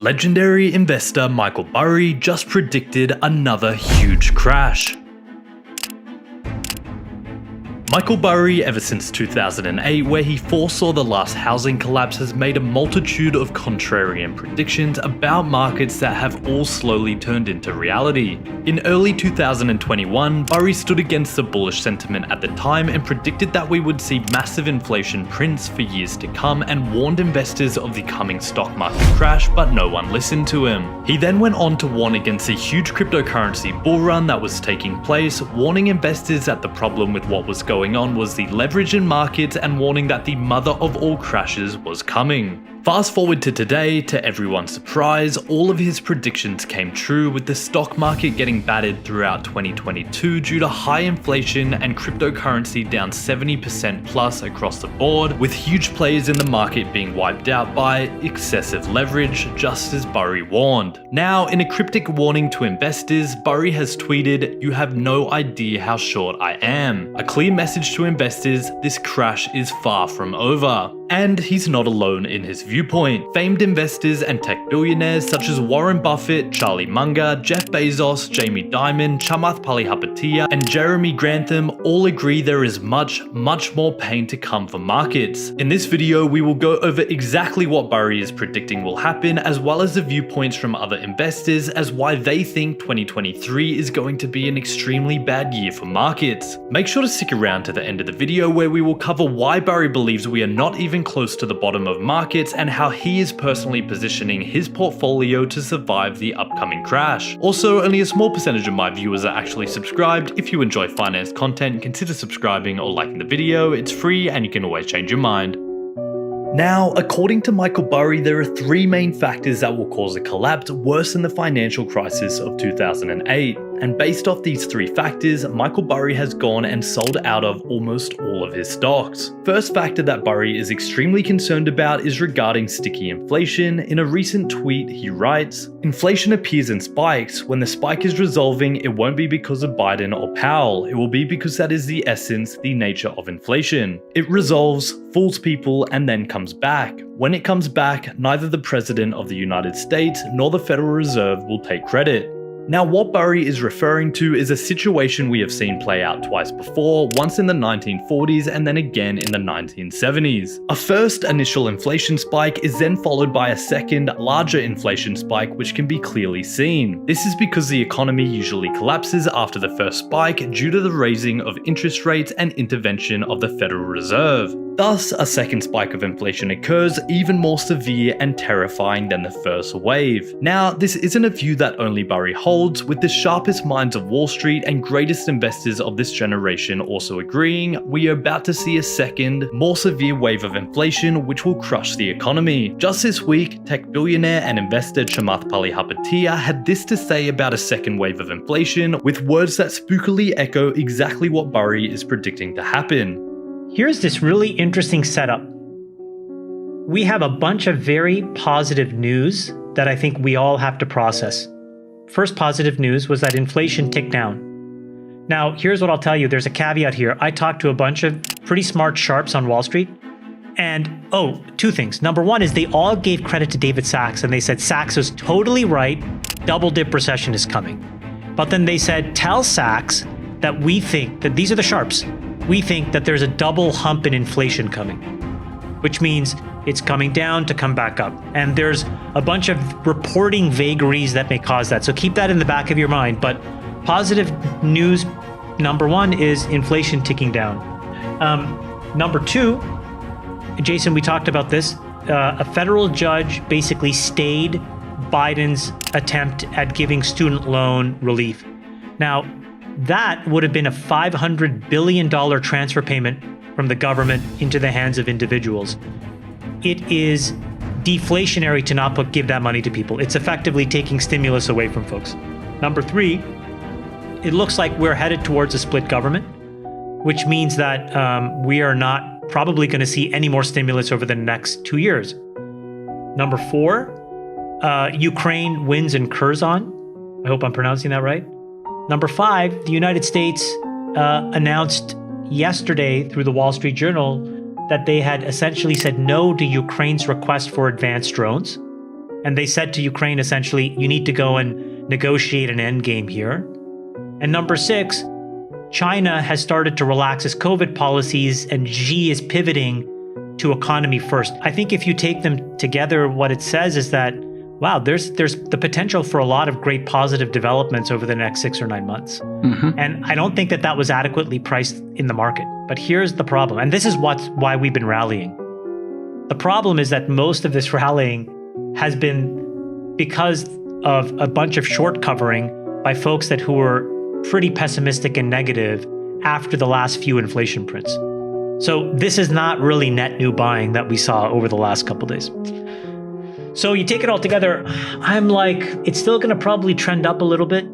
Legendary investor Michael Burry just predicted another huge crash. Michael Burry, ever since 2008, where he foresaw the last housing collapse, has made a multitude of contrarian predictions about markets that have all slowly turned into reality. In early 2021, Burry stood against the bullish sentiment at the time and predicted that we would see massive inflation prints for years to come and warned investors of the coming stock market crash, but no one listened to him. He then went on to warn against a huge cryptocurrency bull run that was taking place, warning investors that the problem with what was going on was the leverage in markets and warning that the mother of all crashes was coming. Fast forward to today, to everyone's surprise, all of his predictions came true, with the stock market getting battered throughout 2022 due to high inflation and cryptocurrency down 70% plus across the board, with huge players in the market being wiped out by excessive leverage, just as Burry warned. Now, in a cryptic warning to investors, Burry has tweeted, "You have no idea how short I am." A clear message to investors: this crash is far from over. And he's not alone in his viewpoint. Famed investors and tech billionaires such as Warren Buffett, Charlie Munger, Jeff Bezos, Jamie Dimon, Chamath Palihapitiya, and Jeremy Grantham all agree there is much more pain to come for markets. In this video, we will go over exactly what Burry is predicting will happen, as well as the viewpoints from other investors as why they think 2023 is going to be an extremely bad year for markets. Make sure to stick around to the end of the video, where we will cover why Burry believes we are not even close to the bottom of markets and how he is personally positioning his portfolio to survive the upcoming crash. Also, only a small percentage of my viewers are actually subscribed. If you enjoy finance content, consider subscribing or liking the video. It's free and you can always change your mind. Now, according to Michael Burry, there are three main factors that will cause a collapse worse than the financial crisis of 2008. And based off these three factors, Michael Burry has gone and sold out of almost all of his stocks. First factor that Burry is extremely concerned about is regarding sticky inflation. In a recent tweet, he writes, "Inflation appears in spikes. When the spike is resolving, it won't be because of Biden or Powell. It will be because that is the essence, the nature of inflation. It resolves, fools people, and then comes back. When it comes back, neither the President of the United States nor the Federal Reserve will take credit." Now, what Burry is referring to is a situation we have seen play out twice before, once in the 1940s and then again in the 1970s. A first initial inflation spike is then followed by a second, larger inflation spike, which can be clearly seen. This is because the economy usually collapses after the first spike due to the raising of interest rates and intervention of the Federal Reserve. Thus, a second spike of inflation occurs, even more severe and terrifying than the first wave. Now, this isn't a view that only Burry holds, with the sharpest minds of Wall Street and greatest investors of this generation also agreeing we are about to see a second, more severe wave of inflation which will crush the economy. Just this week, tech billionaire and investor Chamath Palihapitiya had this to say about a second wave of inflation, with words that spookily echo exactly what Burry is predicting to happen. Here's this really interesting setup. We have a bunch of very positive news that I think we all have to process. First positive news was that inflation ticked down. Now, here's what I'll tell you. There's a caveat here. I talked to a bunch of pretty smart sharps on Wall Street. And, two things. Number one is they all gave credit to David Sachs, and they said Sachs was totally right. Double dip recession is coming. But then they said, tell Sachs that we think that these are the sharps. We think that there's a double hump in inflation coming, which means it's coming down to come back up. And there's a bunch of reporting vagaries that may cause that. So keep that in the back of your mind. But positive news, number one, is inflation ticking down. Number two, Jason, we talked about this. A federal judge basically stayed Biden's attempt at giving student loan relief. Now, that would have been a $500 billion transfer payment from the government into the hands of individuals. It is deflationary to not give that money to people. It's effectively taking stimulus away from folks. Number three, it looks like we're headed towards a split government, which means that we are not probably going to see any more stimulus over the next 2 years. Number four, Ukraine wins in Kherson. I hope I'm pronouncing that right. Number five, the United States announced yesterday through the Wall Street Journal that they had essentially said no to Ukraine's request for advanced drones. And they said to Ukraine, essentially, you need to go and negotiate an end game here. And number 6, China has started to relax its COVID policies, and Xi is pivoting to economy first. I think if you take them together, what it says is that, wow, there's the potential for a lot of great positive developments over the next 6 or 9 months. And I don't think that was adequately priced in the market. But here's the problem, and this is why we've been rallying. The problem is that most of this rallying has been because of a bunch of short covering by folks who were pretty pessimistic and negative after the last few inflation prints. So this is not really net new buying that we saw over the last couple of days. So you take it all together, I'm like, it's still going to probably trend up a little bit.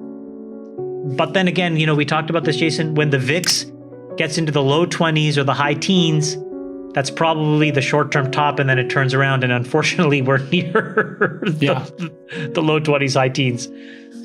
But then again, we talked about this, Jason, when the VIX gets into the low 20s or the high teens, that's probably the short-term top, and then it turns around, and unfortunately, we're near the low 20s, high teens.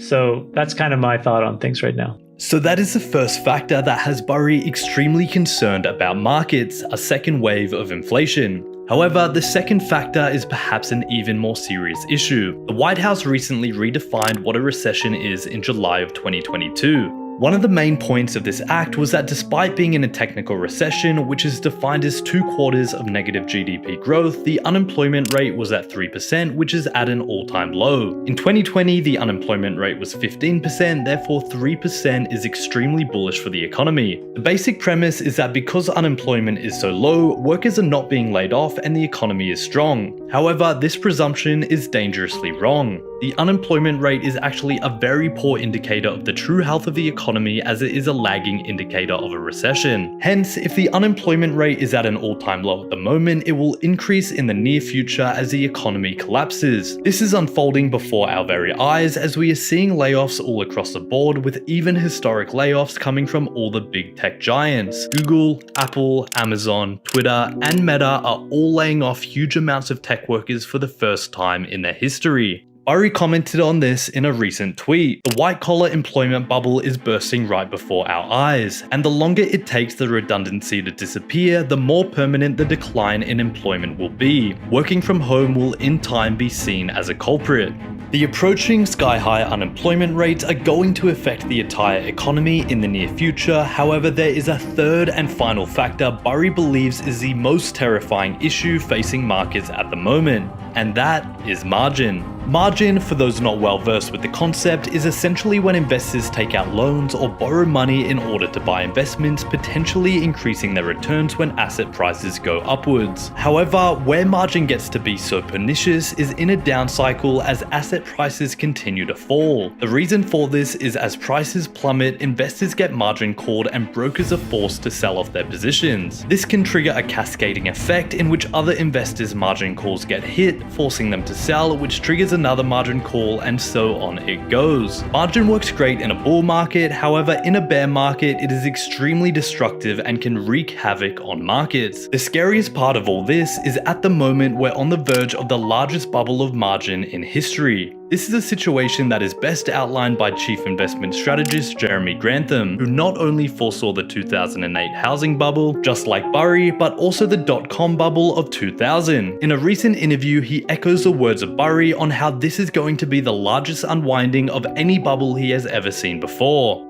So that's kind of my thought on things right now. So that is the first factor that has Burry extremely concerned about markets, a second wave of inflation. However, the second factor is perhaps an even more serious issue. The White House recently redefined what a recession is in July of 2022. One of the main points of this act was that despite being in a technical recession, which is defined as 2 quarters of negative GDP growth, the unemployment rate was at 3%, which is at an all-time low. In 2020, the unemployment rate was 15%, therefore 3% is extremely bullish for the economy. The basic premise is that because unemployment is so low, workers are not being laid off and the economy is strong. However, this presumption is dangerously wrong. The unemployment rate is actually a very poor indicator of the true health of the economy, as it is a lagging indicator of a recession. Hence, if the unemployment rate is at an all-time low at the moment, it will increase in the near future as the economy collapses. This is unfolding before our very eyes, as we are seeing layoffs all across the board, with even historic layoffs coming from all the big tech giants. Google, Apple, Amazon, Twitter, and Meta are all laying off huge amounts of tech workers for the first time in their history. Burry commented on this in a recent tweet. The white-collar employment bubble is bursting right before our eyes, and the longer it takes the redundancy to disappear, the more permanent the decline in employment will be. Working from home will in time be seen as a culprit. The approaching sky-high unemployment rates are going to affect the entire economy in the near future. However, there is a third and final factor Burry believes is the most terrifying issue facing markets at the moment, and that is margin. Margin, for those not well versed with the concept, is essentially when investors take out loans or borrow money in order to buy investments, potentially increasing their returns when asset prices go upwards. However, where margin gets to be so pernicious is in a down cycle as asset prices continue to fall. The reason for this is as prices plummet, investors get margin called and brokers are forced to sell off their positions. This can trigger a cascading effect in which other investors' margin calls get hit, forcing them to sell, which triggers another margin call, and so on it goes. Margin works great in a bull market, however in a bear market it is extremely destructive and can wreak havoc on markets. The scariest part of all this is at the moment we're on the verge of the largest bubble of margin in history. This is a situation that is best outlined by Chief Investment Strategist Jeremy Grantham, who not only foresaw the 2008 housing bubble, just like Burry, but also the dot-com bubble of 2000. In a recent interview, he echoes the words of Burry on how this is going to be the largest unwinding of any bubble he has ever seen before.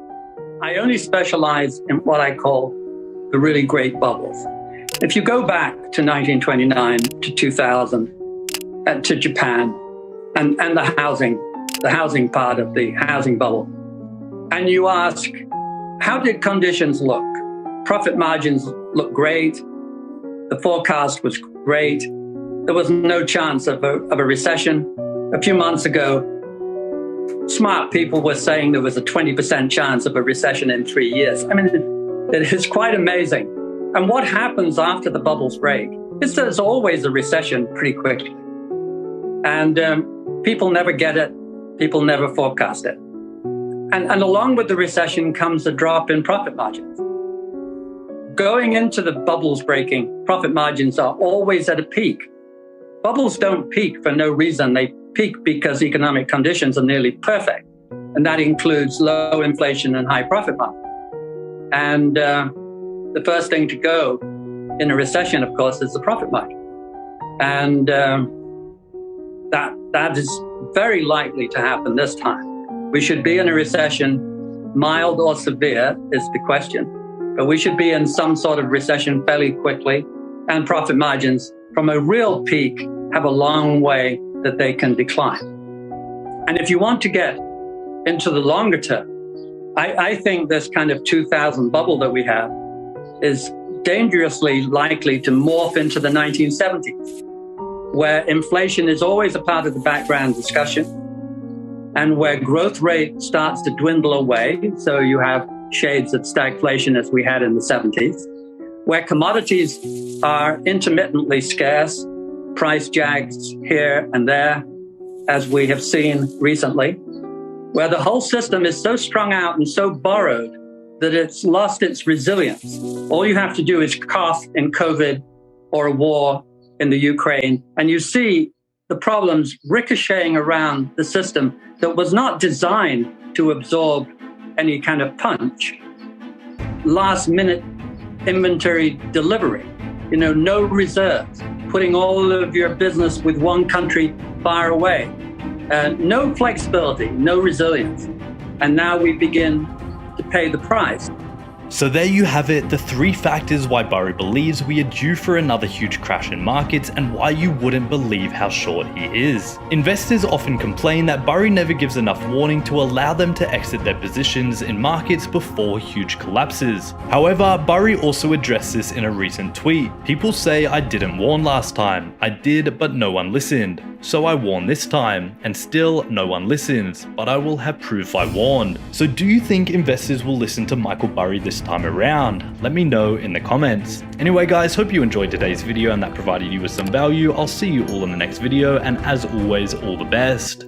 I only specialize in what I call the really great bubbles. If you go back to 1929 to 2000, to Japan, and the housing part of the housing bubble. And you ask, how did conditions look? Profit margins looked great. The forecast was great. There was no chance of a recession. A few months ago, smart people were saying there was a 20% chance of a recession in 3 years. I mean, it is quite amazing. And what happens after the bubbles break is there's always a recession pretty quickly. And people never get it. People never forecast it. And along with the recession comes a drop in profit margins. Going into the bubbles breaking, profit margins are always at a peak. Bubbles don't peak for no reason. They peak because economic conditions are nearly perfect. And that includes low inflation and high profit margins. And the first thing to go in a recession, of course, is the profit margin. And that is very likely to happen this time. We should be in a recession, mild or severe is the question, but we should be in some sort of recession fairly quickly, and profit margins from a real peak have a long way that they can decline. And if you want to get into the longer term, I think this kind of 2000 bubble that we have is dangerously likely to morph into the 1970s, where inflation is always a part of the background discussion and where growth rate starts to dwindle away. So you have shades of stagflation as we had in the 70s, where commodities are intermittently scarce, price jags here and there, as we have seen recently, where the whole system is so strung out and so borrowed that it's lost its resilience. All you have to do is cough in COVID or a war in the Ukraine, and you see the problems ricocheting around the system that was not designed to absorb any kind of punch. Last minute inventory delivery, no reserves, putting all of your business with one country far away, no flexibility, no resilience. And now we begin to pay the price. So there you have it, the 3 factors why Burry believes we are due for another huge crash in markets and why you wouldn't believe how short he is. Investors often complain that Burry never gives enough warning to allow them to exit their positions in markets before huge collapses. However, Burry also addressed this in a recent tweet. People say I didn't warn last time. I did, but no one listened. So I warn this time, and still no one listens, but I will have proof I warned. So do you think investors will listen to Michael Burry this time around? Let me know in the comments. Anyway guys, hope you enjoyed today's video and that provided you with some value. I'll see you all in the next video, and as always, all the best.